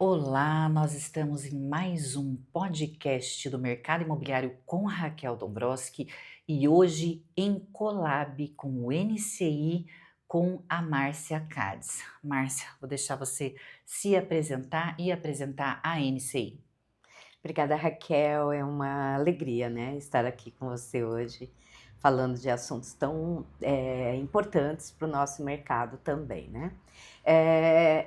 Olá, nós estamos em mais um podcast do Mercado Imobiliário com a Raquel Dombrowski e hoje em collab com o NCI com a Márcia Cades. Márcia, vou deixar você se apresentar e apresentar a NCI. Obrigada, Raquel. É uma alegria, né, estar aqui com você hoje, falando de assuntos tão importantes para o nosso mercado também, né?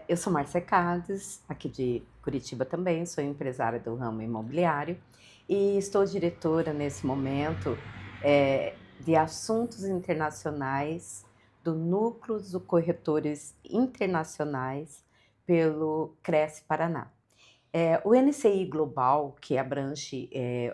Eu sou Márcia Cades, aqui de Curitiba também, sou empresária do ramo imobiliário e estou diretora nesse momento de assuntos internacionais do Núcleo dos Corretores Internacionais pelo Cresce Paraná. O NCI Global, que abrange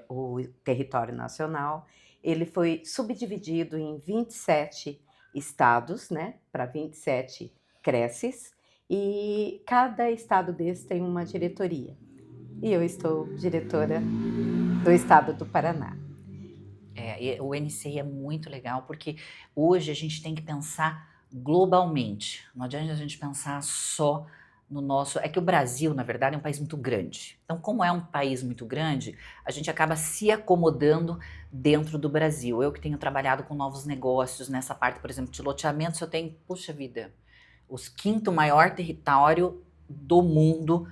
o território nacional, ele foi subdividido em 27 estados, né, para 27 creces, e cada estado desse tem uma diretoria. E eu estou diretora do estado do Paraná. O NCI é muito legal porque hoje a gente tem que pensar globalmente. Não adianta a gente pensar só no nosso. É que o Brasil, na verdade, é um país muito grande. Então, como é um país muito grande, a gente acaba se acomodando dentro do Brasil. Eu que tenho trabalhado com novos negócios nessa parte, por exemplo, de loteamentos, eu tenho, puxa vida, os quinto maior território do mundo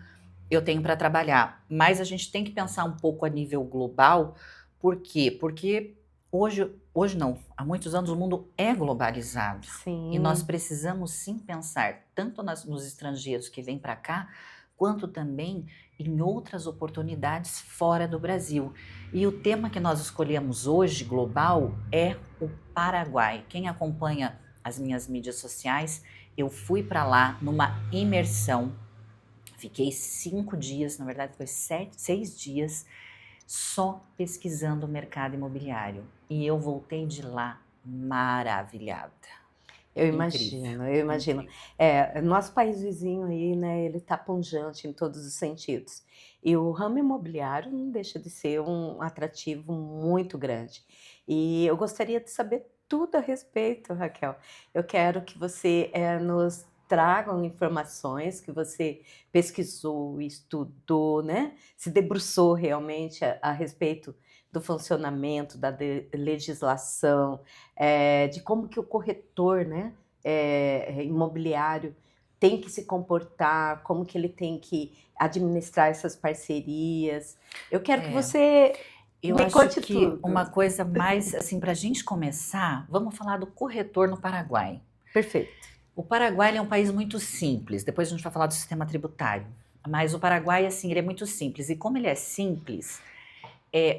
eu tenho para trabalhar. Mas a gente tem que pensar um pouco a nível global. Por quê? Porque hoje não, há muitos anos o mundo é globalizado. E nós Sim, precisamos sim pensar tanto nos estrangeiros que vêm para cá, quanto também em outras oportunidades fora do Brasil. E o tema que nós escolhemos hoje, global, é o Paraguai. Quem acompanha as minhas mídias sociais, eu fui para lá numa imersão. Fiquei 5 dias, na verdade foi 6 dias, só pesquisando o mercado imobiliário. E eu voltei de lá maravilhada. eu Incrível, imagino, eu imagino. incrível. Nosso país vizinho aí, né, ele está pujante em todos os sentidos. E o ramo imobiliário não deixa de ser um atrativo muito grande. E eu gostaria de saber tudo a respeito, Raquel. Eu quero que você nos tragam informações que você pesquisou, estudou, né? Se debruçou realmente a respeito do funcionamento da legislação, de como que o corretor, né, imobiliário tem que se comportar, como que ele tem que administrar essas parcerias. Eu quero que É, você eu me acho conte que uma tudo. coisa mais, assim, para a gente começar, vamos falar do corretor no Paraguai. Perfeito. O Paraguai ele é um país muito simples, depois a gente vai falar do sistema tributário. Mas o Paraguai, assim, ele é muito simples. E como ele é simples,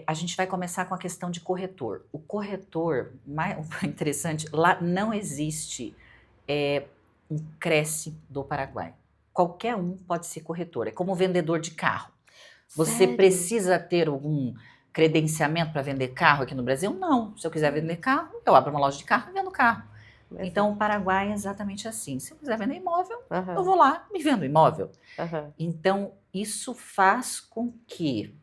a gente vai começar com a questão de corretor. O corretor, mais interessante, lá não existe um Cresce do Paraguai. Qualquer um pode ser corretor, é como vendedor de carro. Você Sério? precisa ter algum credenciamento para vender carro aqui no Brasil? Não. Se eu quiser vender carro, eu abro uma loja de carro e vendo carro. Então, o Exato. Paraguai é exatamente assim. Se eu quiser vender imóvel, eu Aham, vou lá e vendo imóvel. aham. Então, isso faz com que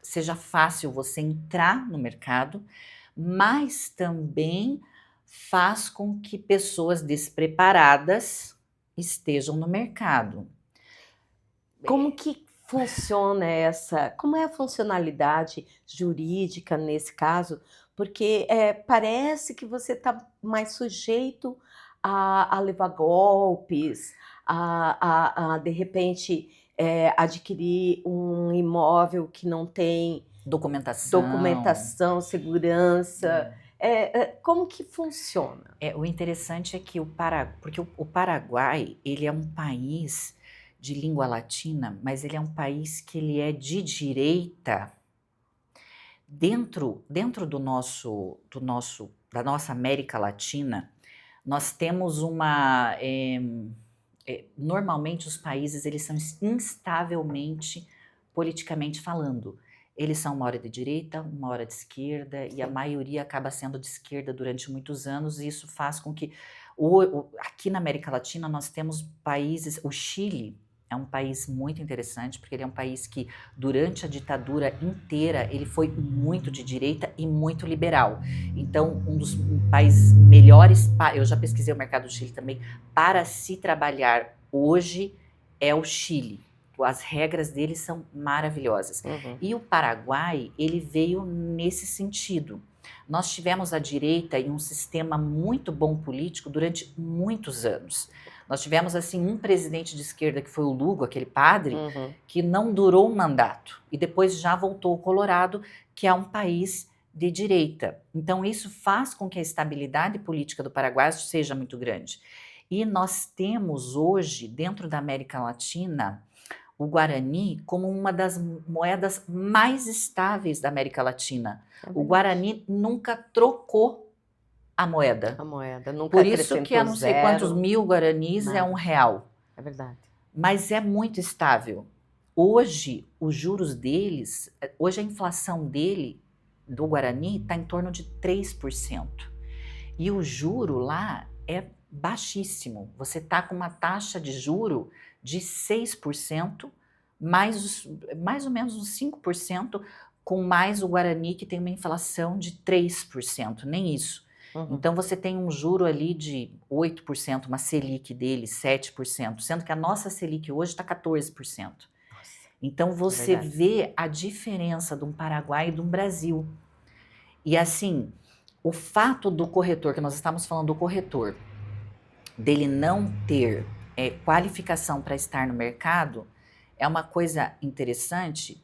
seja fácil você entrar no mercado, mas também faz com que pessoas despreparadas estejam no mercado. Como que funciona como é a funcionalidade jurídica nesse caso? Porque, parece que você está mais sujeito a levar golpes, a de repente, adquirir um imóvel que não tem Documentação. documentação, segurança. Como que funciona? O interessante é que porque o Paraguai, ele é um país de língua latina, mas ele é um país que ele é de direita. Dentro da nossa América Latina, nós temos normalmente os países eles são instavelmente politicamente falando. Eles são uma hora de direita, uma hora de esquerda, e a Sim. maioria acaba sendo de esquerda durante muitos anos, e isso faz com que aqui na América Latina nós temos países, o Chile é um país muito interessante, porque ele é um país que durante a ditadura inteira ele foi muito de direita e muito liberal. Então, um dos países melhores, eu já pesquisei o mercado do Chile também, para se trabalhar hoje é o Chile. as regras deles são maravilhosas. Uhum. E o Paraguai, ele veio nesse sentido. Nós tivemos a direita em um sistema muito bom político durante muitos anos. Nós tivemos, assim, um presidente de esquerda, que foi o Lugo, aquele padre, Uhum. que não durou um mandato. E depois já voltou ao Colorado, que é um país de direita. Então, isso faz com que a estabilidade política do Paraguai seja muito grande. E nós temos hoje, dentro da América Latina, o Guarani como uma das moedas mais estáveis da América Latina. É O verdade. Guarani nunca trocou a moeda. A moeda nunca Por isso que acrescentou a não sei quantos zero, mil guaranis é nada. R$1. É verdade. Mas é muito estável. Hoje, os juros deles, hoje a inflação dele, do Guarani, está em torno de 3%. E o juro lá é baixíssimo. Você está com uma taxa de juro de 6%, mais ou menos uns 5%, com mais o Guarani, que tem uma inflação de 3%, nem isso. Uhum. Então você tem um juro ali de 8%, uma Selic dele 7%, sendo que a nossa Selic hoje está 14%. Nossa, Então você verdade. vê a diferença de um Paraguai e de um Brasil. E assim, o fato do corretor, que nós estamos falando do corretor, dele não ter qualificação para estar no mercado, é uma coisa interessante,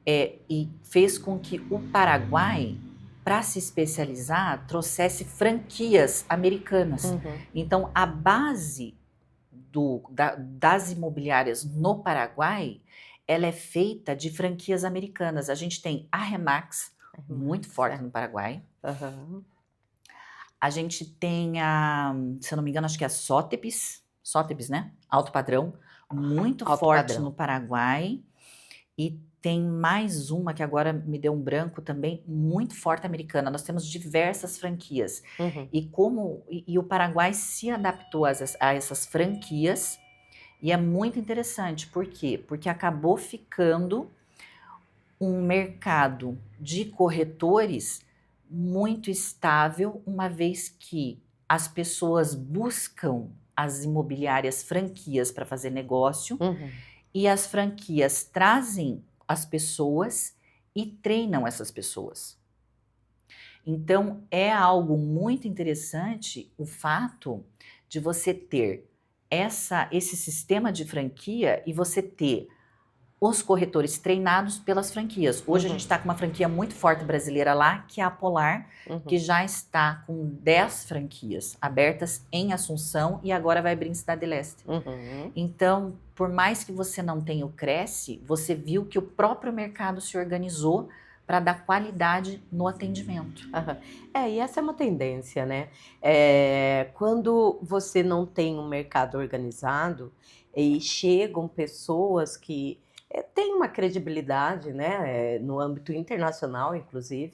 e fez com que o Paraguai, para se especializar, trouxesse franquias americanas. Uhum. Então, a base das imobiliárias no Paraguai, ela é feita de franquias americanas. A gente tem a Remax, muito forte no Paraguai. Uhum. A gente tem se eu não me engano, acho que é a Sotheby's, né? Alto padrão, muito Alto forte padrão. no Paraguai. E tem mais uma que agora me deu um branco também, muito forte americana. Nós temos diversas franquias. Uhum. E o Paraguai se adaptou a essas franquias, e é muito interessante. Por quê? Porque acabou ficando um mercado de corretores muito estável, uma vez que as pessoas buscam as imobiliárias franquias para fazer negócio, Uhum. e as franquias trazem as pessoas e treinam essas pessoas. Então, é algo muito interessante o fato de você ter esse sistema de franquia e você ter os corretores treinados pelas franquias. Hoje a gente está com uma franquia muito forte brasileira lá, que é a Polar, que já está com 10 franquias abertas em Assunção e agora vai abrir em Cidade Leste. Uhum. Então, por mais que você não tenha o Cresce, você viu que o próprio mercado se organizou para dar qualidade no atendimento. Uhum. E essa é uma tendência, né? Quando você não tem um mercado organizado e chegam pessoas que têm uma credibilidade, né? No âmbito internacional, inclusive,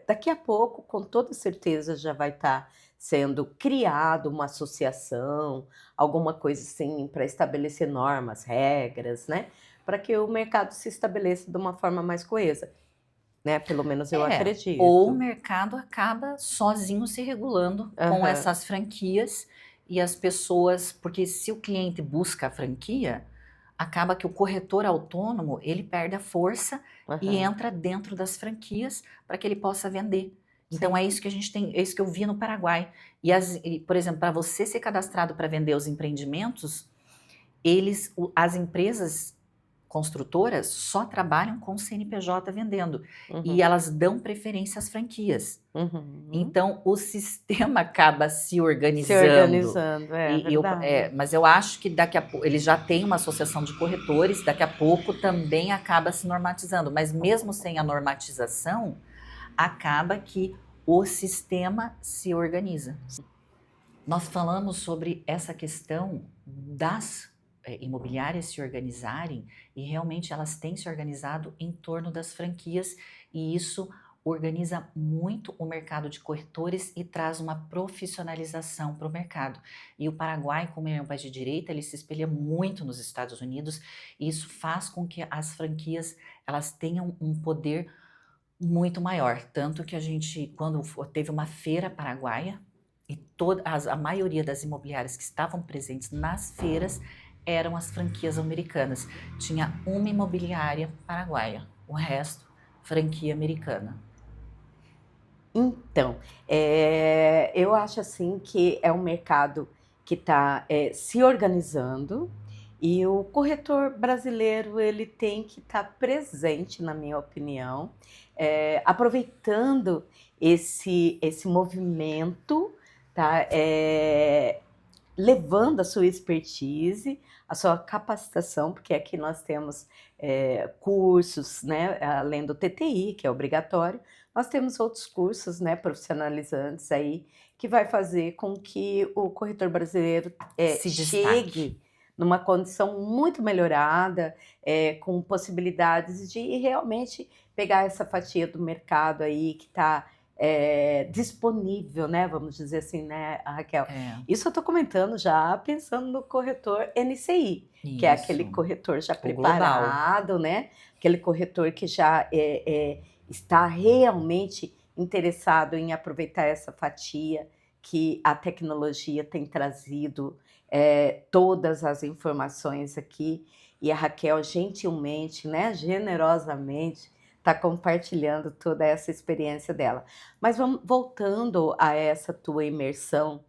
daqui a pouco, com toda certeza, já vai estar sendo criado uma associação, alguma coisa assim, para estabelecer normas, regras, né? Para que o mercado se estabeleça de uma forma mais coesa, né? Pelo menos eu acredito. Ou o mercado acaba sozinho se regulando com Aham. essas franquias e as pessoas, porque se o cliente busca a franquia, acaba que o corretor autônomo, ele perde a força e Aham. entra dentro das franquias para que ele possa vender. Então Sim. é isso que a gente tem, é isso que eu vi no Paraguai. Por exemplo, para você ser cadastrado para vender os empreendimentos, as empresas construtoras só trabalham com CNPJ vendendo, e Uhum. elas dão preferência às franquias. Uhum. Então o sistema acaba se Se organizando. organizando, verdade. Mas eu acho que daqui a pouco eles já têm uma associação de corretores, daqui a pouco também acaba se normatizando, mas mesmo sem a normatização, acaba que o sistema se organiza. Nós falamos sobre essa questão das imobiliárias se organizarem, e realmente elas têm se organizado em torno das franquias, e isso organiza muito o mercado de corretores e traz uma profissionalização para o mercado. E o Paraguai, como é um país de direita, ele se espelha muito nos Estados Unidos, e isso faz com que as franquias elas tenham um poder muito maior. Tanto que a gente, quando teve uma feira paraguaia, e a maioria das imobiliárias que estavam presentes nas feiras eram as franquias americanas. Tinha uma imobiliária paraguaia, o resto, franquia americana. Então, eu acho assim que é um mercado que está se organizando e o corretor brasileiro ele tem que estar presente, na minha opinião, aproveitando esse movimento, tá? Levando a sua expertise, a sua capacitação, porque aqui nós temos cursos, né, além do TTI, que é obrigatório, nós temos outros cursos, né, profissionalizantes aí, que vai fazer com que o corretor brasileiro Se destaque. chegue numa condição muito melhorada, com possibilidades de realmente pegar essa fatia do mercado aí que está disponível, né? Vamos dizer assim, né, Raquel? É, Isso eu estou comentando já pensando no corretor NCI, que é aquele isso. corretor já O global. preparado, né? Aquele corretor que já está realmente interessado em aproveitar essa fatia que a tecnologia tem trazido todas as informações aqui. E a Raquel, gentilmente, né, generosamente, está compartilhando toda essa experiência dela. Mas vamos voltando a essa tua imersão,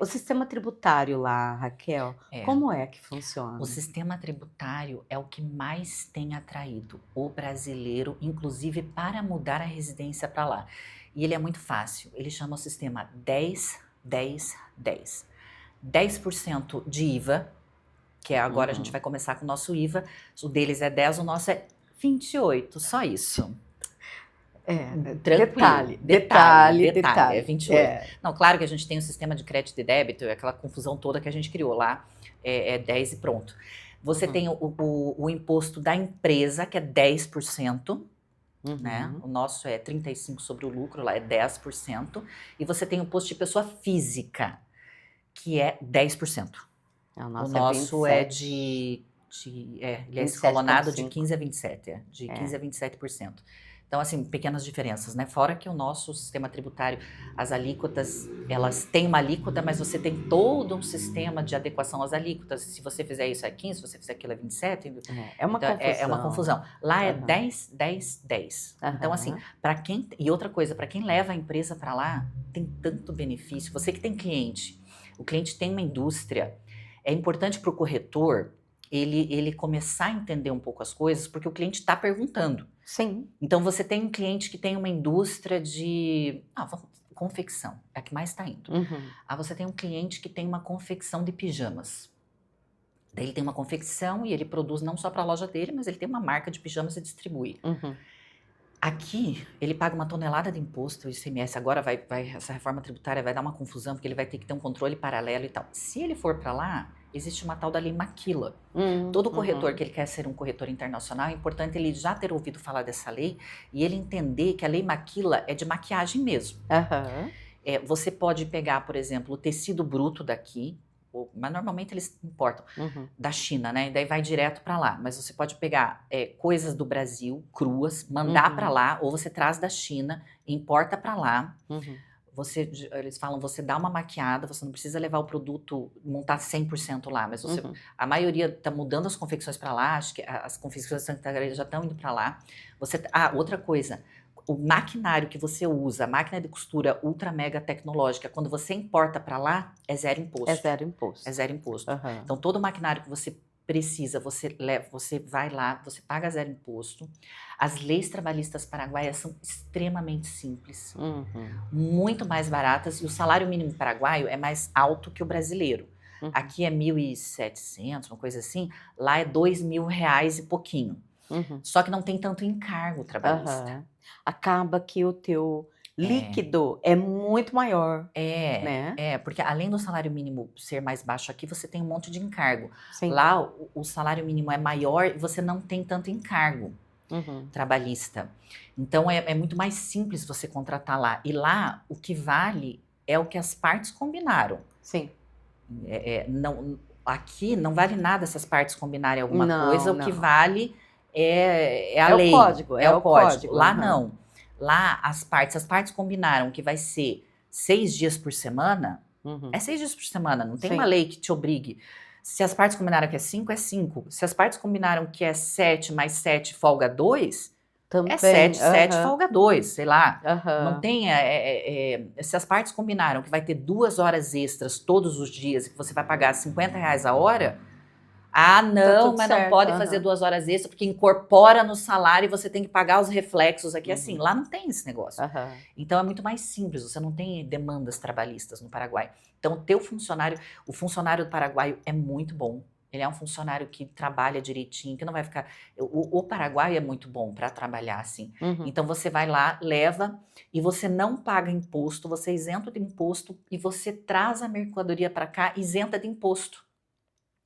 o sistema tributário lá, Raquel, como é que funciona? O sistema tributário é o que mais tem atraído o brasileiro, inclusive para mudar a residência para lá. E ele é muito fácil. Ele chama o sistema 10, 10, 10. 10% de IVA, que agora a gente vai começar com o nosso IVA. O deles é 10, o nosso é 28, só isso. Tranquilo. Detalhe, é 28. Não, claro que a gente tem um sistema de crédito e débito, aquela confusão toda que a gente criou lá, é 10 e pronto. Você tem o imposto da empresa, que é 10%, né? O nosso é 35% sobre o lucro, lá é 10%. E você tem o imposto de pessoa física, que é 10%. O O nosso nosso é é 27. ele é escalonado de 27,5. 15 a 27, de 15 a 27%. Então, assim, pequenas diferenças, né? Fora que o nosso sistema tributário, as alíquotas, elas têm uma alíquota, mas você tem todo um sistema de adequação às alíquotas. Se você fizer isso é 15, se você fizer aquilo é 27. É uma então, confusão. é uma confusão. Lá é 10, 10, 10. Então, assim, para quem... E outra coisa, para quem leva a empresa para lá, tem tanto benefício. Você que tem cliente, o cliente tem uma indústria, é importante para o corretor ele começar a entender um pouco as coisas, porque o cliente está perguntando. Sim. Então, você tem um cliente que tem uma indústria de confecção, é a que mais está indo. Você tem um cliente que tem uma confecção de pijamas. Daí ele tem uma confecção e ele produz não só para a loja dele, mas ele tem uma marca de pijamas e distribui. Aqui, ele paga uma tonelada de imposto, o ICMS agora essa reforma tributária vai dar uma confusão, porque ele vai ter que ter um controle paralelo e tal. Se ele for para lá, existe uma tal da lei Maquila. Todo corretor que ele quer ser um corretor internacional, é importante ele já ter ouvido falar dessa lei e ele entender que a lei Maquila é de maquiagem mesmo. Você pode pegar, por exemplo, o tecido bruto daqui, mas normalmente eles importam da China, né? E daí vai direto para lá. Mas você pode pegar coisas do Brasil, cruas, mandar para lá, ou você traz da China, importa para lá. Eles falam, você dá uma maquiada, você não precisa levar o produto, montar 100% lá, mas a maioria está mudando as confecções para lá, acho que as confecções sanitárias já estão indo para lá. Outra coisa, o maquinário que você usa, a máquina de costura ultra mega tecnológica, quando você importa para lá, é zero imposto. É zero imposto. É zero imposto. Então, todo o maquinário que você precisa, você vai lá, você paga zero imposto. As leis trabalhistas paraguaias são extremamente simples, muito mais baratas, e o salário mínimo paraguaio é mais alto que o brasileiro. Aqui é 1.700, uma coisa assim, lá é R$2.000 e pouquinho. Só que não tem tanto encargo trabalhista. Acaba que o teu líquido é muito maior. Porque além do salário mínimo ser mais baixo aqui, você tem um monte de encargo. Sim. Lá o salário mínimo é maior e você não tem tanto encargo trabalhista. Então é muito mais simples você contratar lá. E lá o que vale é o que as partes combinaram. Sim. Aqui não vale nada essas partes combinarem alguma coisa, o que não. vale é a lei. O código, é o código. Lá Uhum. não. Lá as partes combinaram que vai ser 6 dias por semana, é 6 dias por semana, não tem Sim. uma lei que te obrigue. Se as partes combinaram que é 5, é 5. Se as partes combinaram que é 7 mais 7 folga 2, Também. é 7, 7 Aham, folga 2, sei lá. Não aham. tem. Se as partes combinaram que vai ter 2 horas extras todos os dias e que você vai pagar R$ 50 a hora, ah, Tá não, tudo mas não certo. pode fazer Aham. 2 horas extras porque incorpora no salário e você tem que pagar os reflexos aqui. Assim, Uhum. lá não tem esse negócio. Aham. Então é muito mais simples, você não tem demandas trabalhistas no Paraguai. Então, o funcionário do paraguaio é muito bom. Ele é um funcionário que trabalha direitinho, que não vai ficar. O Paraguai é muito bom para trabalhar assim. Uhum. Então você vai lá, leva e você não paga imposto, você é isento de imposto e você traz a mercadoria para cá isenta de imposto.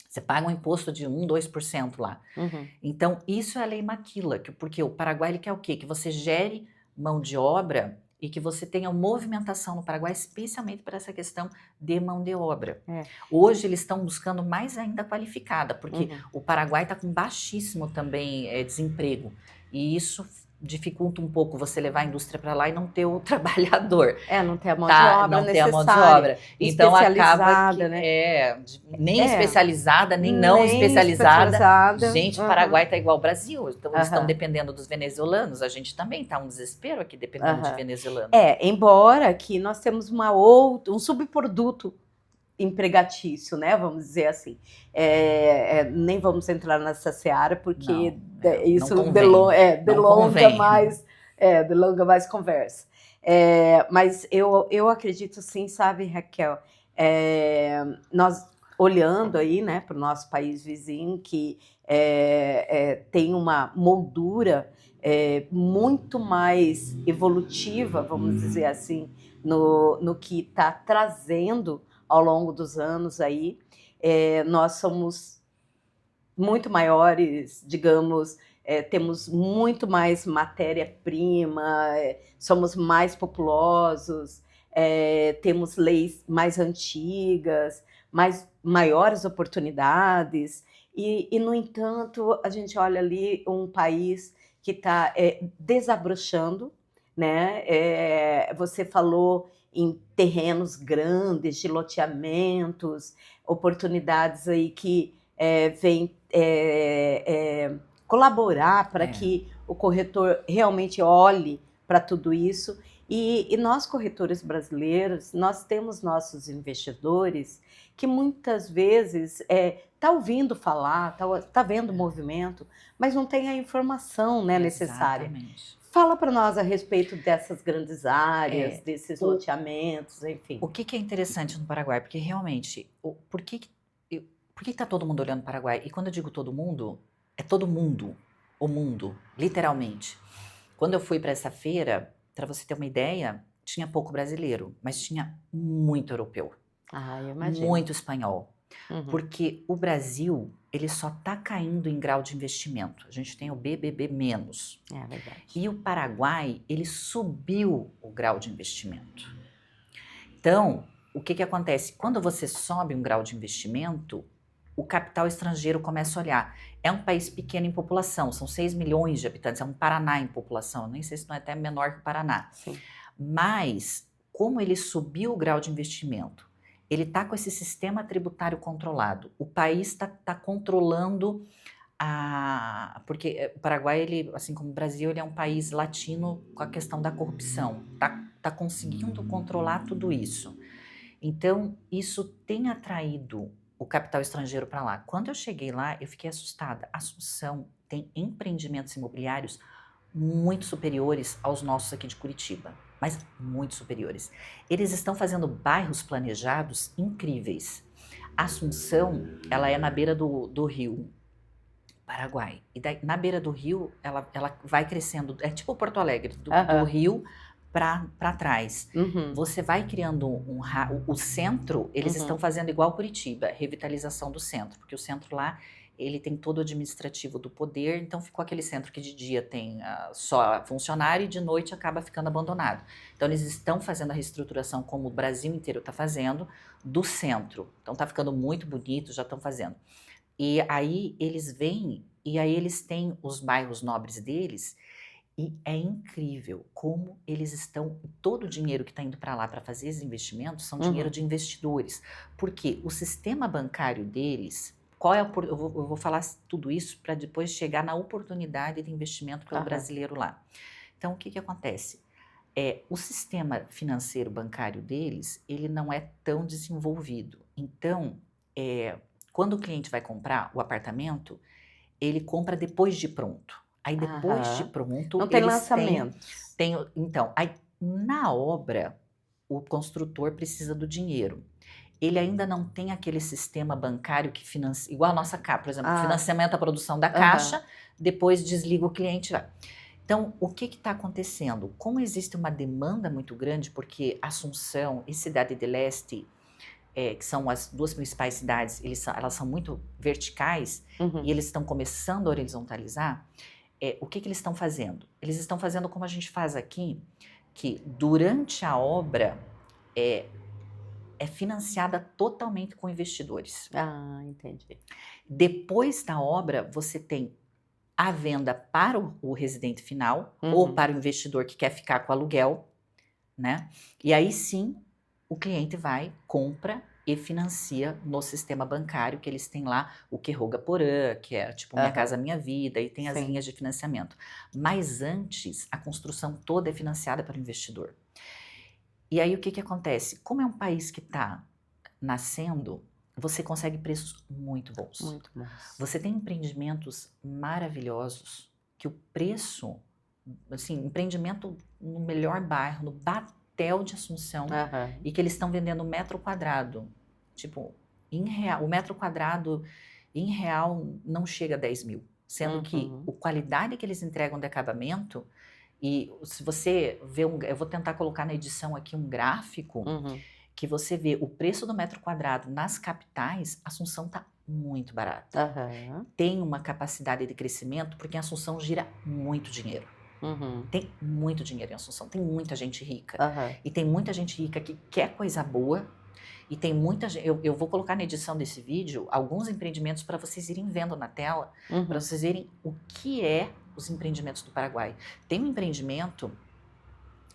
Você paga um imposto de 1, 2% lá. Uhum. Então, isso é a lei Maquila, porque o Paraguai ele quer o quê? Que você gere mão de obra e que você tenha movimentação no Paraguai, especialmente para essa questão de mão de obra. É. Hoje eles estão buscando mais ainda qualificada, porque Uhum. o Paraguai está com baixíssimo também desemprego. E isso dificulta um pouco você levar a indústria para lá e não ter o trabalhador. Não tem a mão de Tá, obra não ter a mão de necessária, obra. Então acaba especializada, que né? nem É, especializada, nem não nem especializada. especializada. Gente, o Aham, Paraguai tá igual ao Brasil. Então eles estão aham, dependendo dos venezuelanos. A gente também tá um desespero aqui dependendo de aham. venezuelano. Embora aqui nós temos um subproduto empregatício, né? Vamos dizer assim. Nem vamos entrar nessa seara porque Não isso convém. Não delonga convém. mais, delonga mais conversa. Mas eu acredito sim, sabe, Raquel? Nós olhando aí, né, para o nosso país vizinho que tem uma moldura muito mais evolutiva, vamos dizer assim, no que está trazendo ao longo dos anos aí. Nós somos muito maiores, digamos, temos muito mais matéria-prima, somos mais populosos, temos leis mais antigas, maiores oportunidades, no entanto, a gente olha ali um país que está desabrochando, né? Você falou em terrenos grandes, de loteamentos, oportunidades aí que vêm colaborar para que o corretor realmente olhe para tudo isso. E nós, corretores brasileiros, nós temos nossos investidores que muitas vezes está ouvindo falar, está vendo movimento, mas não tem a informação, né, necessária. Exatamente. Fala para nós a respeito dessas grandes áreas, desses loteamentos, enfim. O que é interessante no Paraguai? Porque realmente, por que está todo mundo olhando o Paraguai? E quando eu digo todo mundo, é todo mundo, o mundo, literalmente. Quando eu fui para essa feira, para você ter uma ideia, tinha pouco brasileiro, mas tinha muito europeu. Eu imagino. Muito espanhol. Uhum. Porque o Brasil, ele só está caindo em grau de investimento. A gente tem o BBB menos. É verdade. E o Paraguai, ele subiu o grau de investimento. Então, o que acontece? Quando você sobe um grau de investimento, o capital estrangeiro começa a olhar. É um país pequeno em população, são 6 milhões de habitantes, é um Paraná em população, nem sei se não é até menor que o Paraná. Sim. Mas, como ele subiu o grau de investimento, ele está com esse sistema tributário controlado, o país está controlando porque o Paraguai, ele, assim como o Brasil, ele é um país latino com a questão da corrupção, tá conseguindo controlar tudo isso. Então, isso tem atraído o capital estrangeiro para lá. Quando eu cheguei lá, eu fiquei assustada. Assunção tem empreendimentos imobiliários muito superiores aos nossos aqui de Curitiba, mas muito superiores. Eles estão fazendo bairros planejados incríveis. Assunção, ela é na beira do rio Paraguai. E daí, na beira do rio, ela vai crescendo, é tipo Porto Alegre, do rio para trás. Uhum. Você vai criando o centro, eles estão fazendo igual Curitiba, revitalização do centro, porque o centro lá, ele tem todo o administrativo do poder, então ficou aquele centro que de dia tem só funcionário e de noite acaba ficando abandonado. Então eles estão fazendo a reestruturação, como o Brasil inteiro está fazendo, do centro. Então está ficando muito bonito, já estão fazendo. E aí eles vêm, e aí eles têm os bairros nobres deles, E é incrível como eles estão, todo o dinheiro que está indo para lá para fazer esses investimentos são dinheiro de investidores. Porque o sistema bancário deles, qual é eu vou falar tudo isso para depois chegar na oportunidade de investimento pelo Aham. brasileiro lá. Então, o que acontece? O sistema financeiro bancário deles, ele não é tão desenvolvido. Então, quando o cliente vai comprar o apartamento, ele compra depois de pronto. Aí depois de Aham. pronto, Não tem eles lançamentos. então, aí na obra, o construtor precisa do dinheiro. Ele ainda não tem aquele sistema bancário que financia, igual a nossa Caixa, por exemplo, Ah, financiamento à produção da aham. Caixa, depois desliga o cliente lá. Então, o que está acontecendo? Como existe uma demanda muito grande, porque Assunção e Cidade de Leste, que são as duas principais cidades, elas são muito verticais Uhum. e eles estão começando a horizontalizar. O que eles estão fazendo? Eles estão fazendo como a gente faz aqui, que durante a obra é financiada totalmente com investidores. Ah, entendi. Depois da obra, você tem a venda para o residente final ou Uhum. para o investidor que quer ficar com o aluguel, né? E aí sim, o cliente vai, compra e financia no sistema bancário que eles têm lá, o Querroga Porã, que é tipo Minha Aham. Casa Minha Vida, e tem as Sim. linhas de financiamento. Mas antes, a construção toda é financiada pelo investidor. E aí o que acontece? Como é um país que está nascendo, você consegue preços muito bons. Muito bons. Você tem empreendimentos maravilhosos que o preço, assim, empreendimento no melhor bairro, no Batel de Assunção, Aham. e que eles estão vendendo metro quadrado. Tipo, em real, o metro quadrado em real não chega a 10 mil. Sendo que Uhum. a qualidade que eles entregam de acabamento, e se você vê eu vou tentar colocar na edição aqui um gráfico, Uhum. que você vê o preço do metro quadrado nas capitais, Assunção está muito barata. Aham. Tem uma capacidade de crescimento, porque em Assunção gira muito dinheiro. Uhum. Tem muito dinheiro em Assunção, tem muita gente rica. Aham. E tem muita gente rica que quer coisa boa, e tem muita gente. Eu vou colocar na edição desse vídeo alguns empreendimentos para vocês irem vendo na tela, para Uhum. vocês verem o que é os empreendimentos do Paraguai. Tem um empreendimento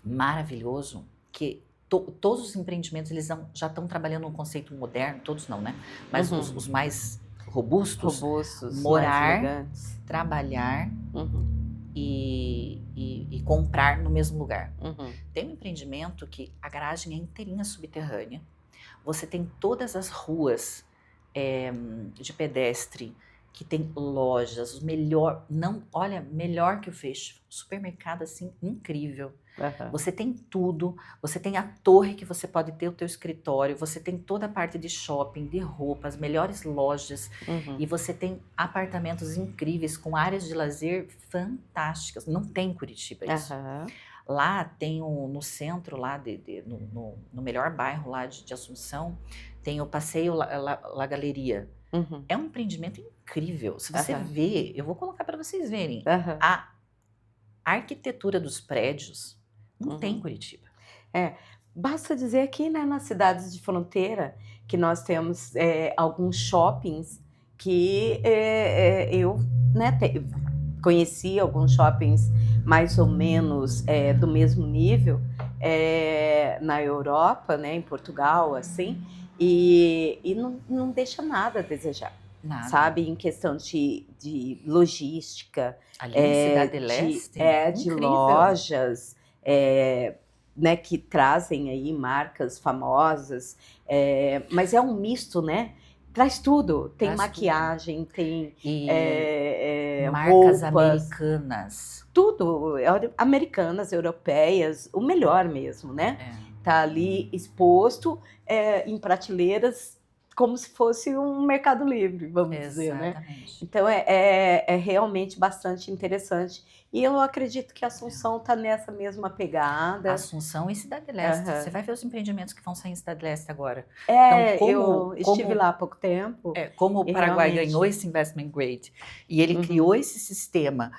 maravilhoso que todos os empreendimentos eles já estão trabalhando um conceito moderno, todos não, né? Mas Uhum. os mais robustos, Robustos, mais morar, elegantes. trabalhar Uhum. e comprar no mesmo lugar. Uhum. Tem um empreendimento que a garagem é inteirinha subterrânea, você tem todas as ruas de pedestre, que tem lojas, melhor que o Fecho, supermercado assim, incrível. Aham. Você tem tudo, você tem a torre que você pode ter o teu escritório, você tem toda a parte de shopping, de roupas, melhores lojas, Uhum. e você tem apartamentos incríveis com áreas de lazer fantásticas. Não tem em Curitiba isso. Aham. Lá tem no centro, lá no melhor bairro lá de Assunção, tem o Passeio La Galeria. Uhum. É um empreendimento incrível. Se você Aham. vê, eu vou colocar para vocês verem, Aham. a arquitetura dos prédios não tem em Uhum. Curitiba. Basta dizer aqui, né, nas cidades de fronteira, que nós temos alguns shoppings que eu, né, conheci alguns shoppings mais ou menos do mesmo nível na Europa, né, em Portugal, assim, e não deixa nada a desejar, Nada. sabe, em questão de logística, Ali em Cidade Leste, de incrível. lojas, né, que trazem aí marcas famosas, mas é um misto, né? Traz tudo. Tem Traz maquiagem, tem E marcas roupas, americanas. tudo. Americanas, europeias, o melhor mesmo, né? Tá ali exposto em prateleiras como se fosse um Mercado Livre, vamos dizer, né? Exatamente. Então é realmente bastante interessante. E eu acredito que Assunção está nessa mesma pegada. Assunção e Cidade Leste. Aham. Você vai ver os empreendimentos que vão sair em Cidade Leste agora. Eu estive lá há pouco tempo. Como o e Paraguai realmente- ganhou esse investment grade e ele Uhum. criou esse sistema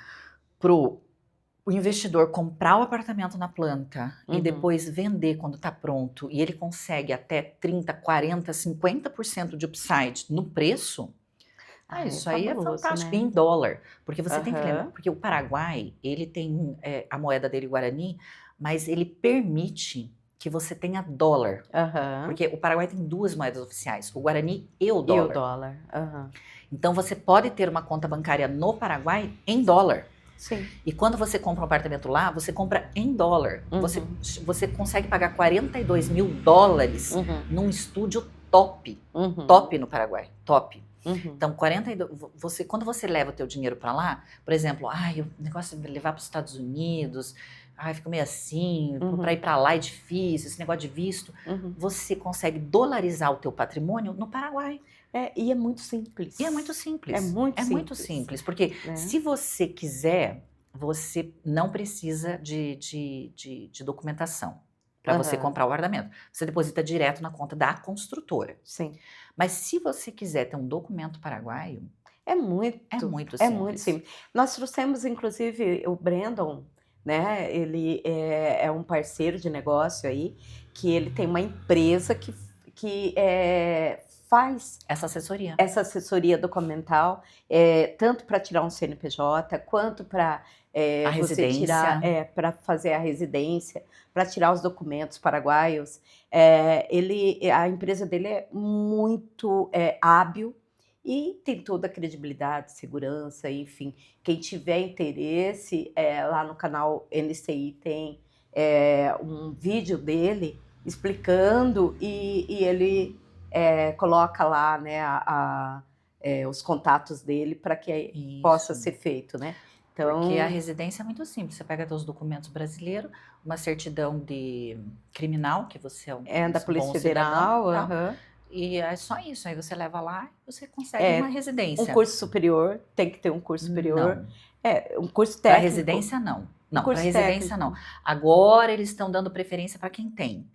para o investidor comprar o apartamento na planta e Uhum. depois vender quando está pronto, e ele consegue até 30, 40, 50% de upside no preço. Ah, Ah, é isso aí é fabuloso, fantástico, né? em dólar, porque você tem que lembrar, Aham, porque o Paraguai, ele tem a moeda dele, Guarani, mas ele permite que você tenha dólar, aham. porque o Paraguai tem duas moedas oficiais, o Guarani e o E o dólar. dólar? Aham. Então você pode ter uma conta bancária no Paraguai em dólar. Sim. E quando você compra um apartamento lá, você compra em dólar. Uhum, Você consegue pagar 42 mil dólares uhum, num estúdio top. uhum, Top no Paraguai. Top. uhum, Então, 42, quando você leva o teu dinheiro para lá, por exemplo, o negócio de levar para os Estados Unidos, fica meio assim, para ir uhum, para lá é difícil, esse negócio de visto, uhum. você consegue dolarizar o teu patrimônio no Paraguai. E é muito E é muito simples. É simples. muito É muito simples, simples, porque né? se você quiser, você não precisa de documentação para você Aham, comprar o arrendamento. Você deposita direto na conta da construtora. sim. Mas se você quiser ter um documento paraguaio, É é muito, muito é muito simples. simples. Nós trouxemos inclusive o Brandon, né, ele é um parceiro de negócio aí, que ele tem uma empresa que faz Essa assessoria. essa assessoria documental, tanto para tirar um CNPJ, quanto para A você tirar, residência. para fazer a residência, para tirar os documentos paraguaios. A empresa dele é muito hábil e tem toda a credibilidade, segurança, enfim. Quem tiver interesse, lá no canal NCI tem um vídeo dele explicando e ele coloca lá, né, os contatos dele para que possa Isso. ser feito, né? Porque a Então, residência é muito simples. Você pega seus documentos brasileiros, uma certidão de criminal, que você é um é da Polícia bom cidadão, Federal, tal. aham. E é só isso. Aí você leva lá e você consegue uma É, um residência. curso superior, tem que ter um curso superior, Não. um curso Para técnico, residência, não. um Não, para curso residência, não. técnico. Agora eles estão dando preferência para quem tem.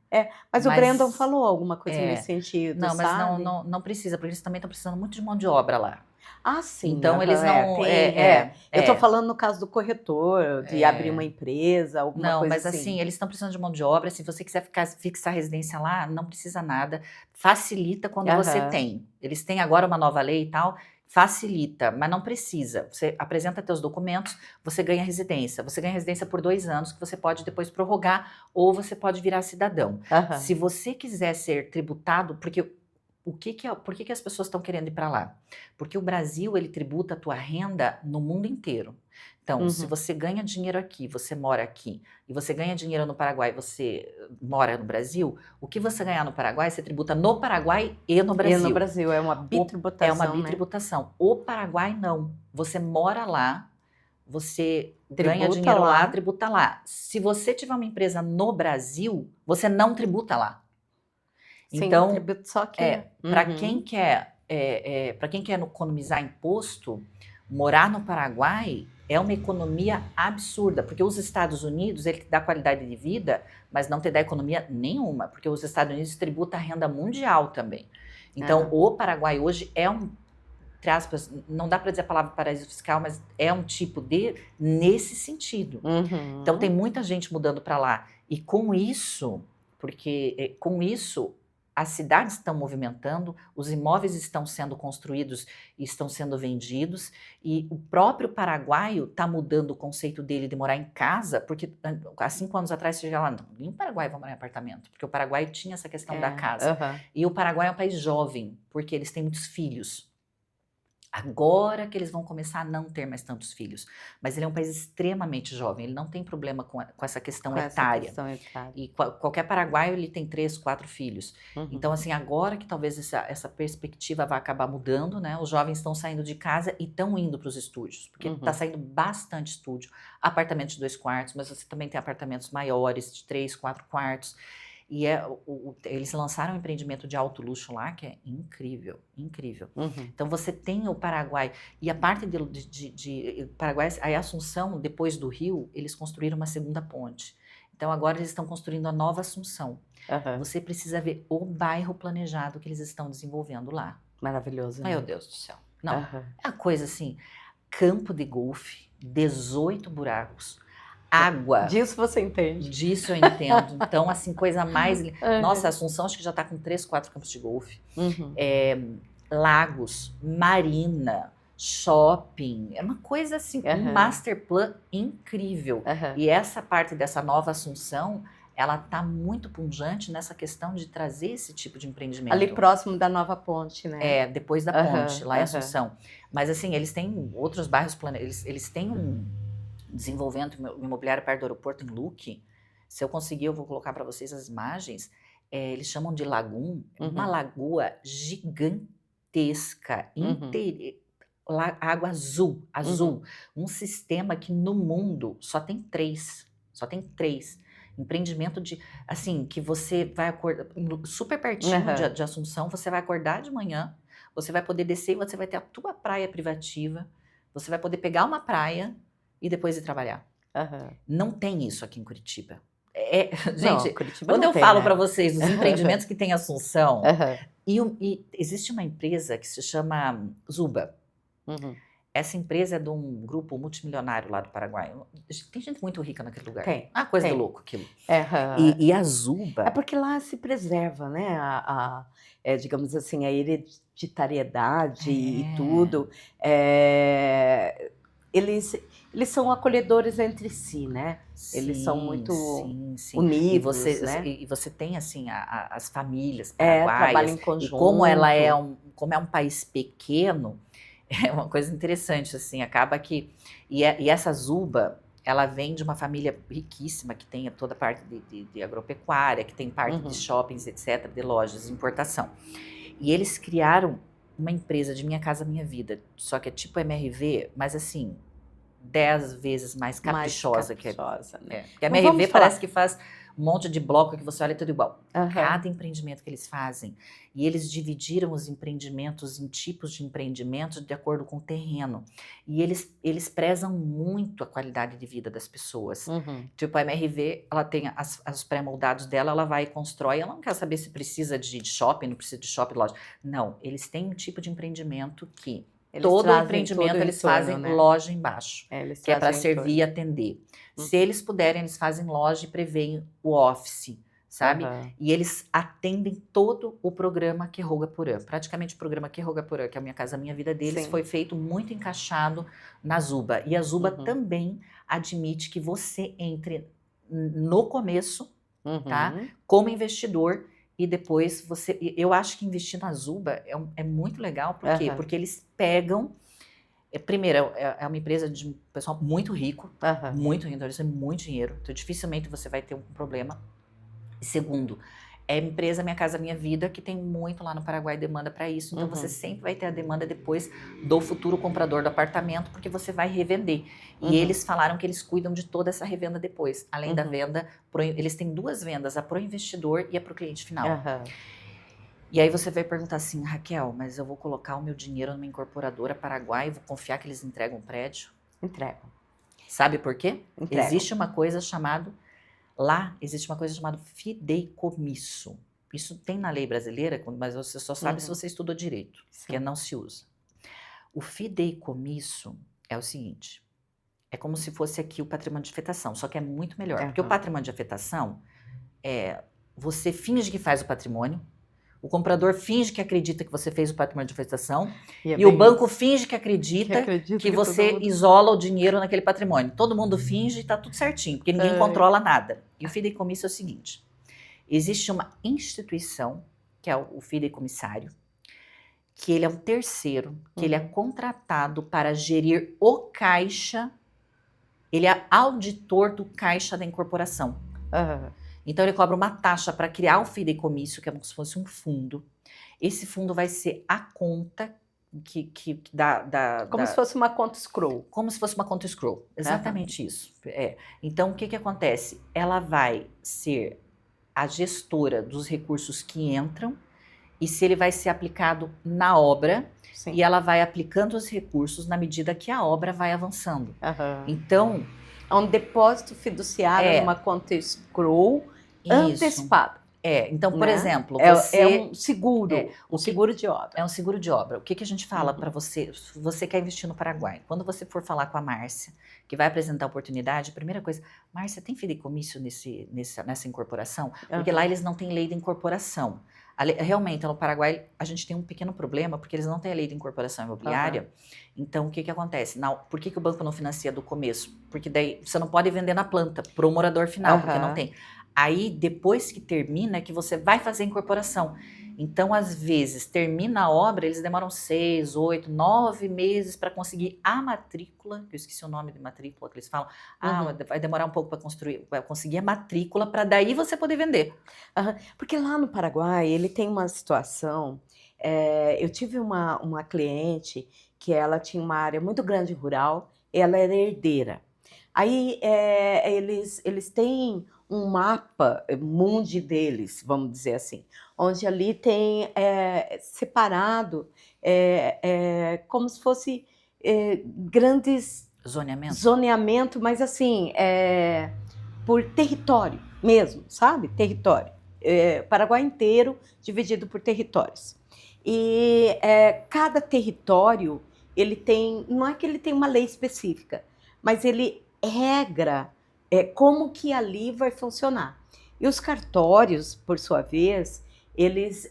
Mas o Brandon Mas, falou alguma coisa nesse é, sentido, não, mas não, sabe? não, não precisa, porque eles também estão precisando muito de mão de obra lá. Ah, sim, Então eles aham, não. Eu tô falando no caso do corretor, de abrir uma É, empresa, alguma não, coisa mas assim. assim, eles estão precisando de mão de obra. Se você quiser fixar residência lá, não precisa nada. Facilita quando você Aham, tem. Eles têm agora uma nova lei e tal, facilita, mas não precisa. Você apresenta teus documentos, você ganha residência. Você ganha residência por 2 anos, que você pode depois prorrogar, ou você pode virar cidadão. aham, Se você quiser ser tributado, porque por que as pessoas estão querendo ir para lá? Porque o Brasil, ele tributa a tua renda no mundo inteiro. Então, se uhum. você ganha dinheiro aqui, você mora aqui, e você ganha dinheiro no Paraguai, você mora no Brasil, o que você ganhar no Paraguai, você tributa no Paraguai e no E no Brasil. Brasil é uma É uma bitributação, né? bitributação. O Paraguai não. Você mora lá, você ganha Tributa dinheiro lá, lá, tributa lá. Se você tiver uma empresa no Brasil, você não tributa lá. sim, Então, tributo só aqui. para quem Uhum. quer, para quem quer economizar imposto, morar no Paraguai é uma economia absurda, porque os Estados Unidos, ele te dá qualidade de vida, mas não te dá economia nenhuma, porque os Estados Unidos tributam a renda mundial também. Então, Ah, o Paraguai hoje é entre aspas, não dá para dizer a palavra paraíso fiscal, mas é um tipo nesse sentido. Então, tem uhum. muita gente mudando para lá. E com isso, porque com isso as cidades estão movimentando, os imóveis estão sendo construídos e estão sendo vendidos, e o próprio paraguaio está mudando o conceito dele de morar em casa, porque há 5 anos atrás você já lá, não, nem o Paraguai vai morar em apartamento, porque o Paraguai tinha essa questão da casa. Aham. E o Paraguai é um país jovem, porque eles têm muitos filhos. Agora que eles vão começar a não ter mais tantos filhos. Mas ele é um país extremamente jovem, ele não tem problema com essa questão Com essa etária. questão etária. E qualquer paraguaio ele tem 3, 4 filhos. Uhum. Então, assim, agora que talvez essa perspectiva vai acabar mudando, né? Os jovens estão saindo de casa e estão indo para os estúdios, porque está Uhum. saindo bastante estúdio. Apartamentos de 2 quartos, mas você também tem apartamentos maiores, de 3, 4 quartos. E eles lançaram um empreendimento de alto luxo lá que é incrível, incrível. Uhum. Então você tem o Paraguai e a parte de Paraguai, aí Assunção, depois do Rio, eles construíram uma segunda ponte. Então agora eles estão construindo a Nova Assunção. Aham. Você precisa ver o bairro planejado que eles estão desenvolvendo lá. Maravilhoso, Meu né? Deus do céu. Não, Aham. é uma coisa assim, campo de golfe, 18 buracos, água. Disso você entende. Disso eu entendo. Então, assim, coisa mais. Nossa, Aham. Assunção acho que já está com 3, 4 campos de golfe. Uhum. lagos, marina, shopping, é uma coisa assim, um master plan incrível. E essa parte dessa Nova Assunção, ela tá muito pujante nessa questão de trazer esse tipo de empreendimento. Ali próximo da Nova Ponte, né? É, depois da ponte, lá em Assunção. Mas assim, eles têm outros bairros, eles têm um desenvolvimento imobiliário perto do aeroporto em Luque. Se eu conseguir, eu vou colocar para vocês as imagens. Eles chamam de Lagum, uma lagoa gigantesca, água azul, um sistema que no mundo só tem 3, empreendimento de, assim, que você vai acordar, super pertinho de Assunção, você vai acordar de manhã, você vai poder descer e você vai ter a tua praia privativa, você vai poder pegar uma praia e depois ir trabalhar. Não tem isso aqui em Curitiba. Gente, Curitiba quando não eu tem, falo né? para vocês dos empreendimentos que tem em Assunção, e existe uma empresa que se chama Zuba. Essa empresa é de um grupo multimilionário lá do Paraguai. Tem gente muito rica naquele lugar. Tem. Uma coisa de louco aquilo. E a Zuba... É porque lá se preserva, né? Digamos assim, a hereditariedade e tudo. Eles são acolhedores entre si, né? Eles são muito unidos, né? E você tem, assim, as famílias trabalham paraguaias. em conjunto. E como ela como é um país pequeno, é uma coisa interessante, assim, acaba que... E essa Zuba, ela vem de uma família riquíssima, que tem toda a parte de agropecuária, que tem parte de shoppings, etc., de lojas de importação. E eles criaram uma empresa de Minha Casa Minha Vida, só que é tipo MRV, mas assim, 10 vezes mais caprichosa. Né? Porque a MRV parece que faz um monte de bloco que você olha tudo igual. Cada empreendimento que eles fazem. E eles dividiram os empreendimentos em tipos de empreendimentos de acordo com o terreno. E eles prezam muito a qualidade de vida das pessoas. Tipo, a MRV, ela tem os pré-moldados dela, ela vai e constrói. Ela não quer saber se precisa de shopping, não precisa de shopping, loja. Não, eles têm um tipo de empreendimento que... Todo empreendimento eles fazem loja embaixo, que é para servir e atender. Se eles puderem, eles fazem loja e prevêem o office, sabe? E eles atendem todo o programa Quiroga Purã. Praticamente o programa Quiroga Purã, que é a Minha Casa Minha Vida deles, foi feito muito encaixado na Zuba. E a Zuba também admite que você entre no começo, tá? Como investidor. E depois eu acho que investir na Zuba é muito legal, por quê? Porque eles pegam, primeiro, é uma empresa de um pessoal muito rico, então eles têm muito dinheiro, então dificilmente você vai ter um problema. E segundo, é a empresa Minha Casa Minha Vida, que tem muito lá no Paraguai demanda para isso, então você sempre vai ter a demanda depois do futuro comprador do apartamento, porque você vai revender. E eles falaram que eles cuidam de toda essa revenda depois, além da venda, eles têm 2 vendas, a pro investidor e a pro cliente final. E aí você vai perguntar assim, Raquel, mas eu vou colocar o meu dinheiro numa incorporadora paraguaia e vou confiar que eles entregam o prédio? Entregam. Sabe por quê? Entregam. Existe uma coisa chamada fideicomisso. Isso tem na lei brasileira, mas você só sabe se você estudou direito, porque não se usa. O fideicomisso é o seguinte, é como se fosse aqui o patrimônio de afetação, só que é muito melhor. Porque o patrimônio de afetação, você finge que faz o patrimônio, o comprador finge que acredita que você fez o patrimônio de afetação e o banco finge que acredita que você isola o dinheiro naquele patrimônio. Todo mundo finge e está tudo certinho, porque ninguém controla nada. E o fideicomisso é o seguinte, existe uma instituição, que é o fideicomissário, que ele é um terceiro, que ele é contratado para gerir o caixa, ele é auditor do caixa da incorporação. Então ele cobra uma taxa para criar o fideicomisso, que é como se fosse um fundo. Esse fundo vai ser a conta como se fosse uma conta escrow. Como se fosse uma conta escrow, exatamente isso. Então o que acontece? Ela vai ser a gestora dos recursos que entram e se ele vai ser aplicado na obra, e ela vai aplicando os recursos na medida que a obra vai avançando. Então... É um depósito fiduciário numa conta escrow antecipado. Então, por exemplo, é um seguro, seguro de obra. É um seguro de obra. O que a gente fala para você, se você quer investir no Paraguai? Quando você for falar com a Márcia, que vai apresentar a oportunidade, a primeira coisa, Márcia, tem fideicomisso nessa incorporação? Porque lá eles não têm lei de incorporação. Realmente, no Paraguai, a gente tem um pequeno problema, porque eles não têm a lei de incorporação imobiliária. Então, o que acontece? Por que o banco não financia do começo? Porque daí você não pode vender na planta para o morador final, porque não tem. Aí, depois que termina, é que você vai fazer a incorporação. Então, às vezes, termina a obra, eles demoram 6, 8, 9 meses para conseguir a matrícula, que eu esqueci o nome de matrícula que eles falam. Vai demorar um pouco para conseguir a matrícula, para daí você poder vender. Porque lá no Paraguai, ele tem uma situação... eu tive uma cliente que ela tinha uma área muito grande rural, ela era herdeira. Aí eles têm um mapa mundi deles, vamos dizer assim, onde ali tem separado como se fosse grandes zoneamento, mas assim, por território mesmo, sabe? Território. Paraguai inteiro dividido por territórios. E cada território, ele tem, não é que ele tem uma lei específica, mas ele regra como que ali vai funcionar. E os cartórios, por sua vez, eles,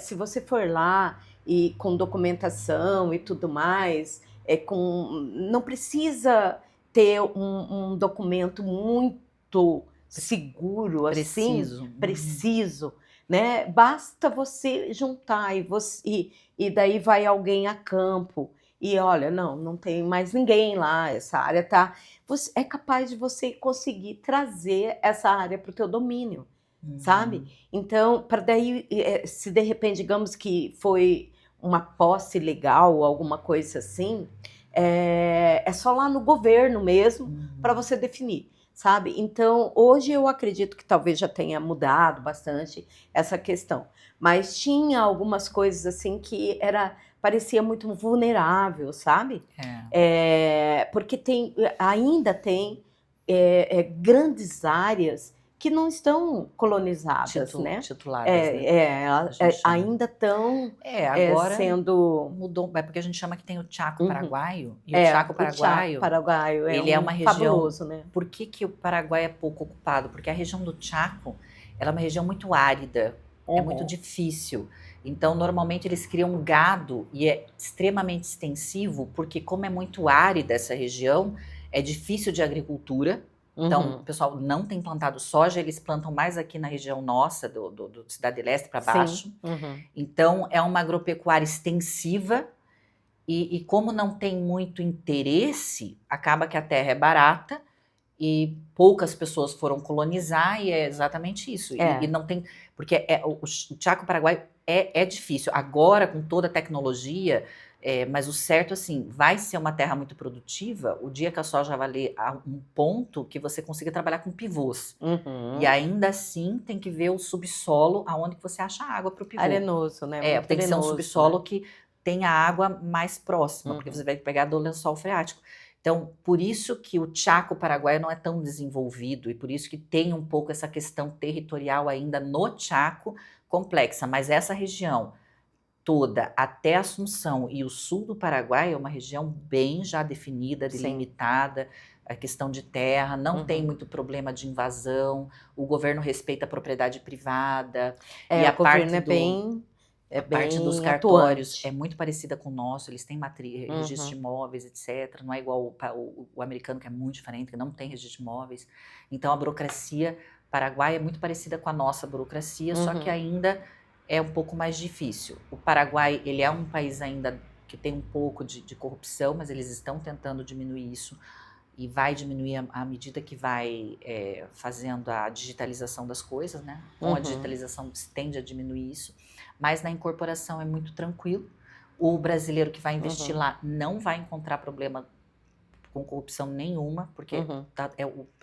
se você for lá e com documentação e tudo mais, não precisa ter um documento muito seguro, Preciso. assim, preciso, né? Basta você juntar e daí vai alguém a campo e olha, não tem mais ninguém lá, essa área tá... é capaz de você conseguir trazer essa área para o teu domínio, sabe? Então, para daí, se de repente, digamos que foi uma posse legal ou alguma coisa assim, é só lá no governo mesmo para você definir, sabe? Então, hoje eu acredito que talvez já tenha mudado bastante essa questão, mas tinha algumas coisas assim que parecia muito vulnerável, sabe? Porque ainda tem grandes áreas que não estão colonizadas, né? Tituladas, né? Ainda estão agora sendo... mudou, porque a gente chama que tem o Chaco paraguaio, e o Chaco paraguaio, ele é uma região fabuloso, né? Por que o Paraguai é pouco ocupado? Porque a região do Chaco, ela é uma região muito árida, é muito difícil. Então, normalmente, eles criam gado e é extremamente extensivo, porque como é muito árida essa região, é difícil de agricultura. Então, o pessoal não tem plantado soja, eles plantam mais aqui na região nossa, do Cidade Leste para baixo. Então, é uma agropecuária extensiva e como não tem muito interesse, acaba que a terra é barata e poucas pessoas foram colonizar e é exatamente isso. E não tem... Porque o Chaco Paraguai é difícil. Agora, com toda a tecnologia... mas o certo, assim, vai ser uma terra muito produtiva o dia que a soja valer a um ponto que você consiga trabalhar com pivôs. E ainda assim tem que ver o subsolo, aonde que você acha água para o pivô. Arenoso, né? Tem que ser um subsolo que tenha água mais próxima, porque você vai pegar do lençol freático. Então, por isso que o Chaco Paraguai não é tão desenvolvido e por isso que tem um pouco essa questão territorial ainda no Chaco complexa. Mas essa região toda até Assunção e o sul do Paraguai é uma região bem já definida, delimitada, a questão de terra, não tem muito problema de invasão, o governo respeita a propriedade privada. E a parte parte dos cartórios é muito parecida com o nosso, eles têm registro de imóveis, etc. Não é igual o americano, que é muito diferente, que não tem registro de imóveis. Então, a burocracia paraguaia é muito parecida com a nossa burocracia, só que ainda é um pouco mais difícil. O Paraguai, ele é um país ainda que tem um pouco de corrupção, mas eles estão tentando diminuir isso e vai diminuir à medida que vai fazendo a digitalização das coisas, né? Com a digitalização se tende a diminuir isso, mas na incorporação é muito tranquilo. O brasileiro que vai investir lá não vai encontrar problema com corrupção nenhuma, porque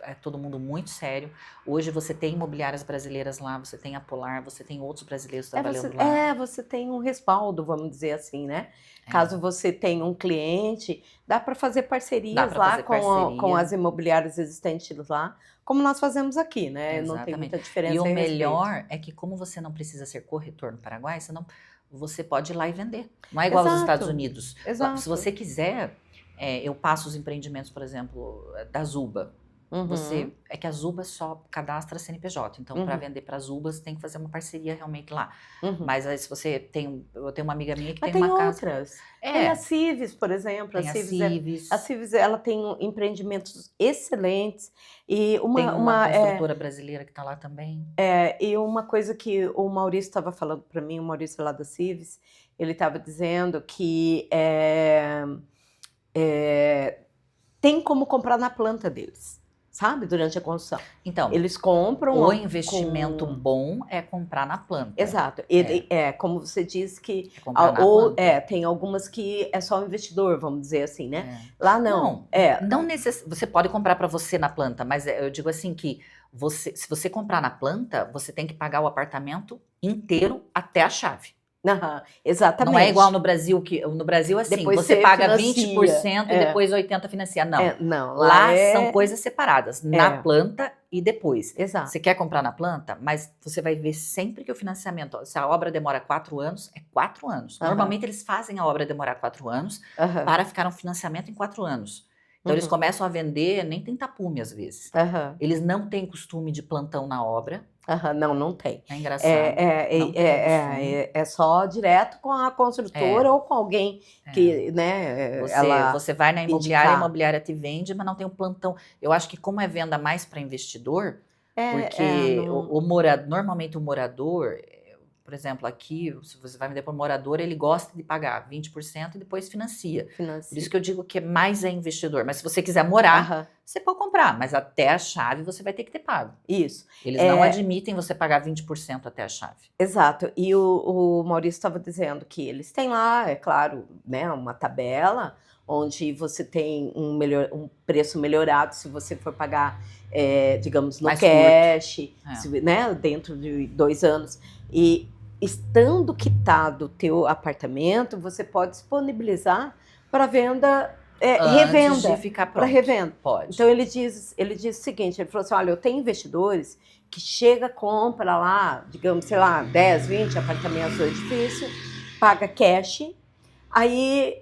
é todo mundo muito sério. Hoje você tem imobiliárias brasileiras lá, você tem a Polar, você tem outros brasileiros trabalhando lá. Você tem um respaldo, vamos dizer assim, né? Caso você tenha um cliente, dá para fazer parcerias lá com as imobiliárias existentes lá, como nós fazemos aqui, né? Não tem muita diferença. E o melhor é que como você não precisa ser corretor no Paraguai, você pode ir lá e vender. Não é igual aos Estados Unidos. Se você quiser... eu passo os empreendimentos, por exemplo, da Zuba. Uhum. É que as UBAs só cadastra CNPJ, então para Uhum. vender para as UBAs tem que fazer uma parceria realmente lá. Uhum. Mas aí se você tem, eu tenho uma amiga minha que Mas tem tem uma casa, outras. Tem a é, Cives, por exemplo. tem a A Cives, Cives ela tem empreendimentos excelentes e tem uma construtora brasileira que está lá também. e uma coisa que o Maurício estava falando para mim, o Maurício lá da Cives, ele estava dizendo que tem como comprar na planta deles, sabe? Durante a construção. Então, Eles compram o investimento com. bom é comprar na planta. Exato. Como você disse que É comprar na ou planta. tem algumas que é só o investidor, vamos dizer assim, né? É. Lá não. Não você pode comprar para você na planta, mas eu digo assim que se você comprar na planta, você tem que pagar o apartamento inteiro até a chave. Aham, Não é igual exatamente. no Brasil, que no Brasil assim, Depois você você paga financia. 20% e depois 80% financia. Não. Não, lá Lá são coisas separadas, na é, planta e depois. exato. Você quer comprar na planta, mas você vai ver sempre que o financiamento, ó, se a obra demora 4 anos, é 4 anos. Aham. Normalmente eles fazem a obra demorar 4 anos Aham. para ficar um financiamento em 4 anos. Então eles Uhum. começam a vender, nem tem tapume às vezes. Aham. Eles não têm costume de plantão na obra. Aham, não tem. É engraçado. Não tem costume. É só direto com a construtora ou com alguém que, né, ela Você vai na imobiliária, a indicar. imobiliária te vende, mas não tem um plantão. Eu acho que como é venda mais para investidor, porque Não normalmente o morador, por exemplo, aqui, se você vai vender para o morador, ele gosta de pagar 20% e depois financia. Por financia. isso que eu digo que mais é investidor. Mas se você quiser morar, Aham, você pode comprar, mas até a chave você vai ter que ter pago. isso. Eles não admitem você pagar 20% até a chave. Exato. E o Maurício estava dizendo que eles têm lá, é claro, né, uma tabela onde você tem um preço melhorado se você for pagar, digamos, no Mais cash, curto. né, dentro de 2 anos. E estando quitado o teu apartamento, você pode disponibilizar para venda, Antes de revenda, ficar para pronto. revenda. Pode. Então ele diz o seguinte, ele falou assim, olha, eu tenho investidores que chega, compra lá, digamos, sei lá, 10, 20 apartamentos do edifício, paga cash, aí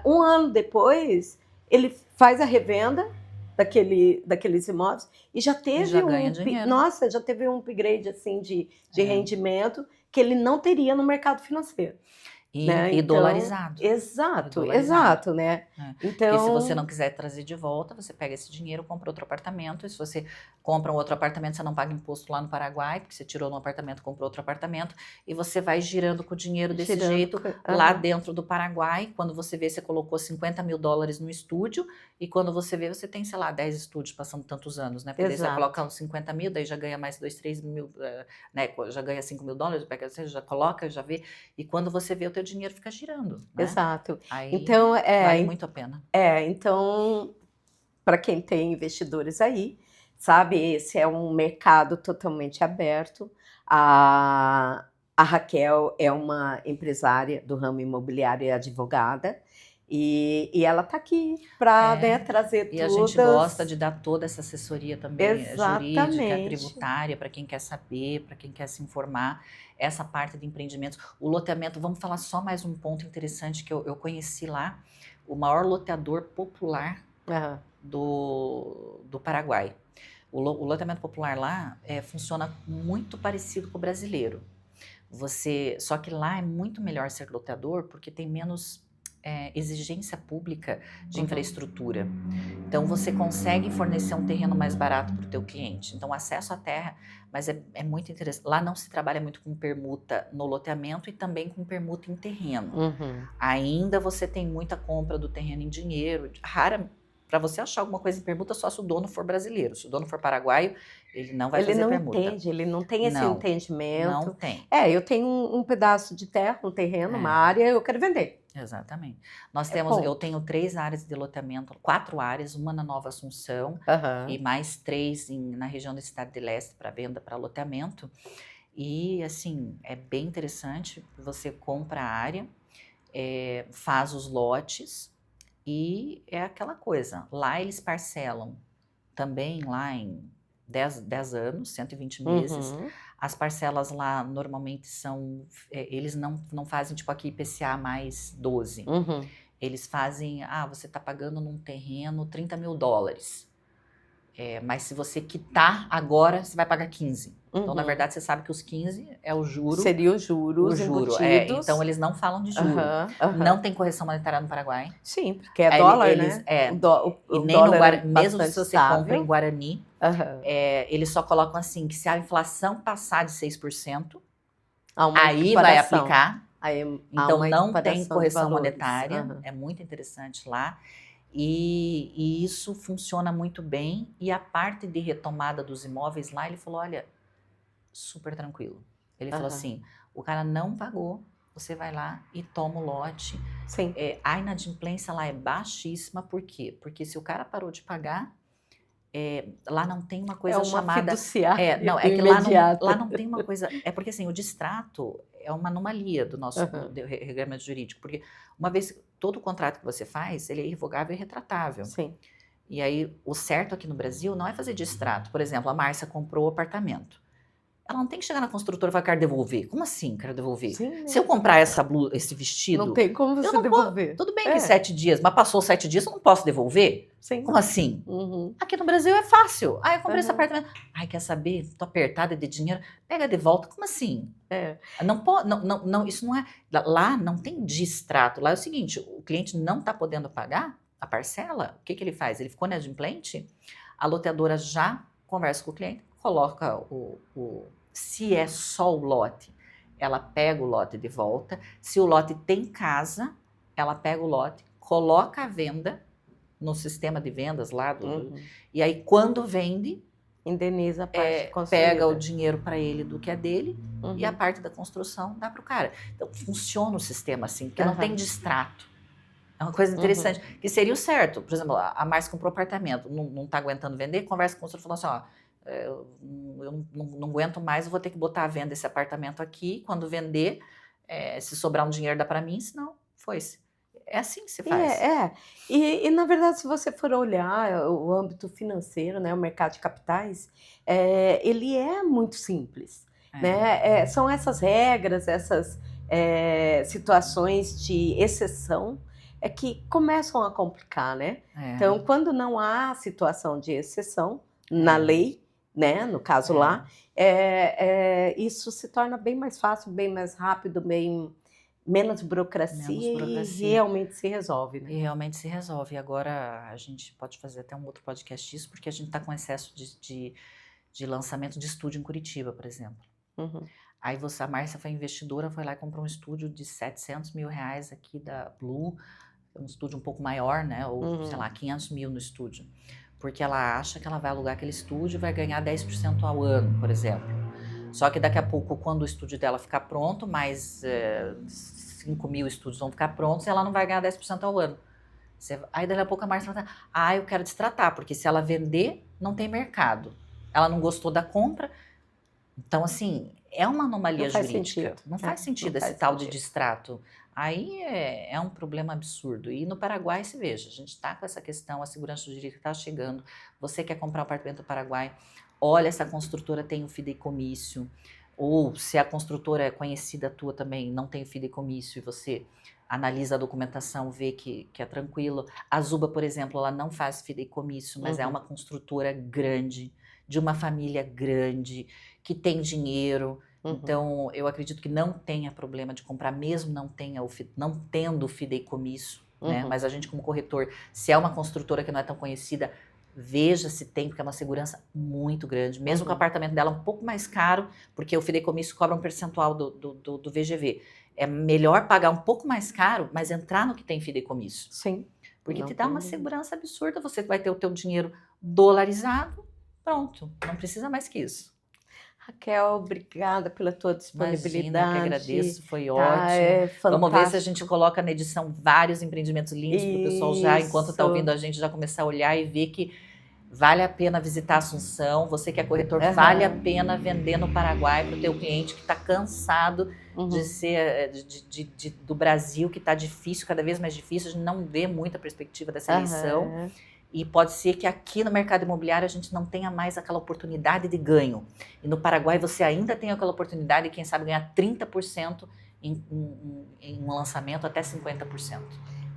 1 ano depois ele faz a revenda daqueles imóveis e já teve já ganha dinheiro. Nossa, já teve um upgrade assim de rendimento que ele não teria no mercado financeiro. Né? E dolarizado. Exato, né? Então, porque se você não quiser trazer de volta, você pega esse dinheiro, compra outro apartamento. E se você compra um outro apartamento, você não paga imposto lá no Paraguai, porque você tirou no apartamento, comprou outro apartamento, e você vai girando com o dinheiro desse jeito lá dentro do Paraguai. Quando você vê, você colocou $50 mil no estúdio, e quando você vê, você tem, sei lá, 10 estúdios passando tantos anos, né? Porque daí você vai colocar uns 50 mil, daí já ganha mais 2, 3 mil, né? Já ganha $5 mil, você já coloca, já vê, e quando você vê, o teu dinheiro fica girando, né? Exato. Aí então, vale muito a pena. Então, para quem tem investidores aí, sabe, esse é um mercado totalmente aberto. A Raquel é uma empresária do ramo imobiliário e advogada, e ela está aqui para trazer tudo. E a gente gosta de dar toda essa assessoria também, jurídica, Exatamente. tributária, para quem quer saber, para quem quer se informar, essa parte de empreendimentos. O loteamento, vamos falar só mais um ponto interessante que eu conheci lá, o maior loteador popular do Paraguai. O loteamento popular lá funciona muito parecido com o brasileiro. Só que lá é muito melhor ser loteador porque tem menos exigência pública de infraestrutura. Então você consegue fornecer um terreno mais barato para o teu cliente. Então acesso à terra, mas é muito interessante. Lá não se trabalha muito com permuta no loteamento e também com permuta em terreno. Ainda você tem muita compra do terreno em dinheiro. Rara, para você achar alguma coisa em permuta, só se o dono for brasileiro. Se o dono for paraguaio, ele não vai fazer permuta. Ele não tem esse entendimento. Não tem. Eu tenho um pedaço de terra, um terreno, uma área, eu quero vender. Exatamente. Eu tenho 3 áreas de loteamento, 4 áreas, uma na Nova Assunção e mais 3 na região da Cidade de Leste para venda, para loteamento. E assim, é bem interessante, você compra a área, faz os lotes e é aquela coisa. Lá eles parcelam também lá em 10 anos, 120 meses. As parcelas lá normalmente são, eles não fazem tipo aqui IPCA mais 12. Eles fazem, você está pagando num terreno $30 mil. Mas se você quitar agora, você vai pagar 15. Então, na Uhum. verdade, você sabe que os 15 é o juro. Seria os juros embutidos. Então, eles não falam de juro. Aham, aham. Não tem correção monetária no Paraguai. Sim, porque é Aí dólar, eles- né? é, O E nem no dólar é Guarani, mesmo bastante se você compra em estável. Guarani, Aham. eles só colocam assim, que se a inflação passar de 6%, Há uma aí vai equiparação. aplicar. Aí, há Então, uma não tem equiparação de correção valores. monetária. Aham. É muito interessante lá. E isso funciona muito bem. E a parte de retomada dos imóveis lá, ele falou, olha, super tranquilo. Ele falou Aham. assim, o cara não pagou, você vai lá e toma o lote. Sim. A inadimplência lá é baixíssima, por quê? Porque se o cara parou de pagar, lá não tem uma coisa É uma chamada... fiduciária Não, é que imediata. lá não tem uma coisa... É porque assim, o distrato é uma anomalia do nosso Aham. do regulamento jurídico, porque uma vez, todo contrato que você faz, ele é irrevogável e retratável. Sim. E aí, o certo aqui no Brasil não é fazer distrato. Por exemplo, a Márcia comprou o apartamento. Ela não tem que chegar na construtora e falar, quero devolver. Como assim, quero devolver? Sim, Se eu comprar essa blusa, esse vestido... não tem como você não devolver. Tudo bem que 7 dias, mas passou 7 dias, eu não posso devolver? Sim. Como assim? Uhum. Aqui no Brasil é fácil. Eu comprei esse Aham. apartamento. Quer saber? Tô apertada de dinheiro. Pega de volta. Como assim? É. Não, isso não é... Lá não tem distrato. Lá é o seguinte, o cliente não está podendo pagar a parcela. O que ele faz? Ele ficou inadimplente, a loteadora já conversa com o cliente, coloca se é só o lote, ela pega o lote de volta. Se o lote tem casa, ela pega o lote, coloca a venda no sistema de vendas lá. E aí, quando vende, indeniza a parte construída. pega o dinheiro para ele do que é dele, Uhum. e a parte da construção dá para o cara. Então, funciona o sistema assim, porque não tem distrato. É uma coisa interessante, que seria o certo. Por exemplo, a Márcia comprou apartamento, não está aguentando vender, conversa com o construtor e falou assim, eu não aguento mais, eu vou ter que botar à venda esse apartamento aqui, quando vender, se sobrar um dinheiro dá para mim, senão foi-se. É assim que se faz. E na verdade, se você for olhar o âmbito financeiro, né, o mercado de capitais, ele é muito simples. Né? São essas regras, essas situações de exceção que começam a complicar, né? Então, quando não há situação de exceção na lei, né, no caso lá, isso se torna bem mais fácil, bem mais rápido, bem menos burocracia e realmente se resolve. Né? E realmente se resolve. E agora a gente pode fazer até um outro podcast disso, porque a gente está com excesso de lançamento de estúdio em Curitiba, por exemplo. Aí a Márcia foi investidora, foi lá e comprou um estúdio de 700 mil reais aqui da Blue, um estúdio um pouco maior, né? Ou, sei lá, 500 mil no estúdio. Porque ela acha que ela vai alugar aquele estúdio e vai ganhar 10% ao ano, por exemplo. Só que daqui a pouco, quando o estúdio dela ficar pronto, mais 5 mil estúdios vão ficar prontos e ela não vai ganhar 10% ao ano. Aí daqui a pouco a Márcia fala, eu quero destratar, porque se ela vender, não tem mercado. Ela não gostou da compra. Então, assim, é uma anomalia jurídica. Não faz sentido esse tal de distrato. Aí é um problema absurdo. E no Paraguai, se veja, a gente está com essa questão, a segurança jurídica está chegando. Você quer comprar um apartamento no Paraguai, olha, essa construtora tem um fideicommício. Ou se a construtora é conhecida tua também, não tem fideicommício, e você analisa a documentação, vê que é tranquilo. A Zuba, por exemplo, ela não faz fideicommício, mas é uma construtora grande, de uma família grande, que tem dinheiro. Então, eu acredito que não tenha problema de comprar, mesmo não tendo o fideicommício, né? Mas a gente, como corretor, se é uma construtora que não é tão conhecida, veja se tem, porque é uma segurança muito grande. Mesmo que o apartamento dela é um pouco mais caro, porque o fideicommício cobra um percentual do VGV. É melhor pagar um pouco mais caro, mas entrar no que tem fideicommício. Sim. Porque te dá uma segurança absurda, você vai ter o teu dinheiro dolarizado, pronto, não precisa mais que isso. Raquel, obrigada pela tua disponibilidade. Imagina, que agradeço, foi ótimo. Vamos ver se a gente coloca na edição vários empreendimentos lindos para o pessoal já, enquanto está ouvindo a gente, já começar a olhar e ver que vale a pena visitar Assunção. Você que é corretor, vale a pena vender no Paraguai para o teu cliente que está cansado de ser do Brasil, que está difícil, cada vez mais difícil, a gente não vê muita perspectiva dessa eleição. E pode ser que aqui no mercado imobiliário a gente não tenha mais aquela oportunidade de ganho. E no Paraguai você ainda tem aquela oportunidade de, quem sabe, ganhar 30% em um lançamento, até 50%.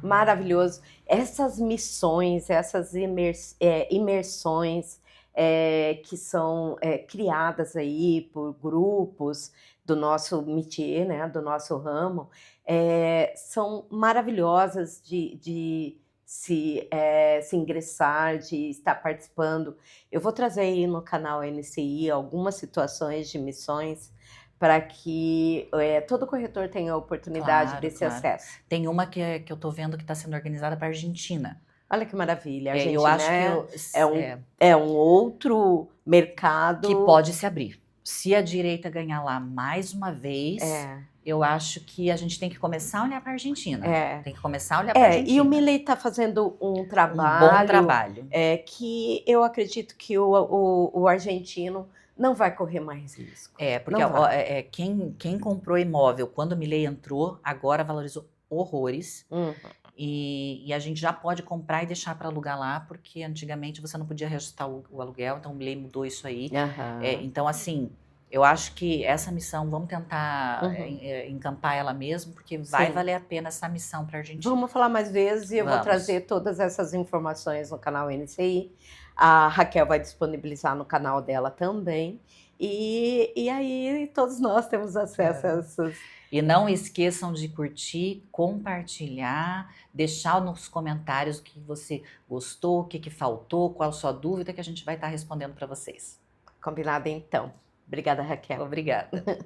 Maravilhoso. Essas missões, essas imersões, que são criadas aí por grupos do nosso métier, né, do nosso ramo, são maravilhosas de se ingressar, de estar participando. Eu vou trazer aí no canal NCI algumas situações de missões para que todo corretor tenha a oportunidade Claro, desse claro. acesso. Tem uma que eu tô vendo que está sendo organizada para a Argentina. Olha que maravilha, a Eu Argentina acho que é um outro que mercado. pode se abrir. Se a direita ganhar lá mais uma vez, eu acho que a gente tem que começar a olhar para a Argentina. Tem que começar a olhar para a Argentina. E o Milei está fazendo um Um bom trabalho trabalho. que eu acredito que o argentino não vai correr mais risco. Porque Não vai. quem comprou imóvel quando o Milei entrou, agora valorizou horrores. Uhum. E a gente já pode comprar e deixar para alugar lá, porque antigamente você não podia reajustar o aluguel, então o Milei mudou isso aí. Então, assim, eu acho que essa missão, vamos tentar encampar ela mesmo, porque vai Sim. valer a pena essa missão para a Argentina. Vamos falar mais vezes e eu vou Vamos. trazer todas essas informações no canal NCI. A Raquel vai disponibilizar no canal dela também. E aí todos nós temos acesso a essas. E não esqueçam de curtir, compartilhar, deixar nos comentários o que você gostou, o que faltou, qual a sua dúvida, que a gente vai estar respondendo para vocês. Combinado então. Obrigada, Raquel. Obrigada.